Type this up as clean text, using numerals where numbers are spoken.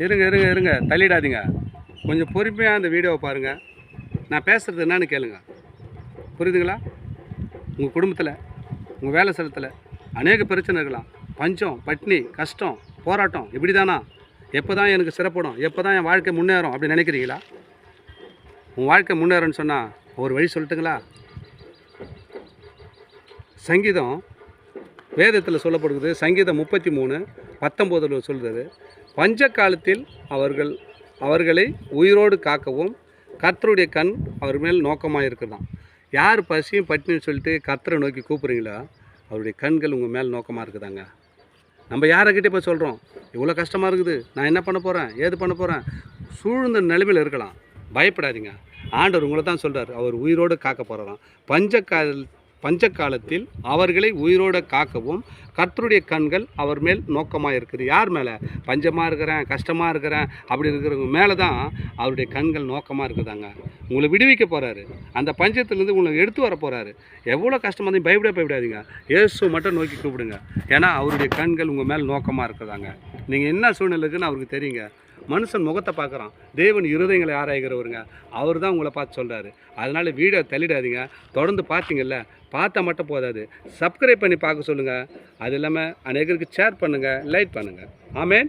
இருங்க இருங்க இருங்க தள்ளிடாதீங்க. கொஞ்சம் பொறுமையாக அந்த வீடியோவை பாருங்கள். நான் பேசுகிறது என்னன்னு கேளுங்க. புரியுதுங்களா? உங்கள் குடும்பத்தில், உங்கள் வேலை ஸ்தலத்தில் அநேக பிரச்சனை இருக்கலாம். பஞ்சம், பட்னி, கஷ்டம், போராட்டம் இப்படி தானா? எப்போ தான் எனக்கு சிறப்படும், எப்போ தான் என் வாழ்க்கை முன்னேறும் அப்படி நினைக்கிறீங்களா? உன் வாழ்க்கை முன்னேறன்னு சொன்னால் ஒரு வழி சொல்லட்டுங்களா? சங்கீதம் வேதத்தில் சொல்லப்படுகிறது. சங்கீதம் 33:19 சொல்கிறது, பஞ்ச காலத்தில் அவர்களை உயிரோடு காக்கவும் கர்த்தருடைய கண் அவர் மேல் நோக்கமாக இருக்குதான். யார் பசியும் பட்டினின்னு சொல்லிட்டு கர்த்தரை நோக்கி கூப்பிட்றீங்களோ அவருடைய கண்கள் உங்கள் மேல் நோக்கமாக இருக்குதாங்க. நம்ம யாரைக்கிட்டே போய் சொல்கிறோம், இவ்வளோ கஷ்டமாக இருக்குது, நான் என்ன பண்ண போகிறேன், ஏது பண்ண போகிறேன், சூழ்ந்த நிலைமையில் இருக்கலாம். பயப்படாதீங்க. ஆண்டவர் உங்களை தான் சொல்கிறார், அவர் உயிரோடு காக்க போகிறாராம். பஞ்ச காலத்தில் அவர்களை உயிரோடு காக்கவும் கர்த்தருடைய கண்கள் அவர் மேல் நோக்கமாக இருக்குது. யார் மேலே? பஞ்சமாக இருக்கிறேன், கஷ்டமாக இருக்கிறேன் அப்படி இருக்கிறவங்க மேலே தான் அவருடைய கண்கள் நோக்கமாக இருக்குதாங்க. உங்களை விடுவிக்க போகிறாரு. அந்த பஞ்சத்துலேருந்து உங்களை எடுத்து வர போகிறாரு. எவ்வளோ கஷ்டமாக இருந்தாலும் பயப்படாதீங்க. இயேசு மட்டும் நோக்கி கூப்பிடுங்க. ஏன்னா அவருடைய கண்கள் உங்கள் மேல் நோக்கமாக இருக்குதாங்க. நீங்கள் என்ன சூழ்நிலை இருக்குன்னு அவருக்கு தெரியுங்க. மனுஷன் முகத்தை பார்க்குறான், தேவன் இருதயங்களை ஆராய்கிறவருங்க. அவர் தான் உங்களை பார்த்து சொல்கிறாரு. அதனால் வீடியோ தள்ளிடாதீங்க. தொடர்ந்து பார்த்தீங்கல்ல, பார்த்தா மட்டும் போதாது, சப்ஸ்கிரைப் பண்ணி பார்க்க சொல்லுங்கள். அது இல்லாமல் அநேகருக்கு ஷேர் பண்ணுங்கள், லைக் பண்ணுங்கள். ஆமேன்.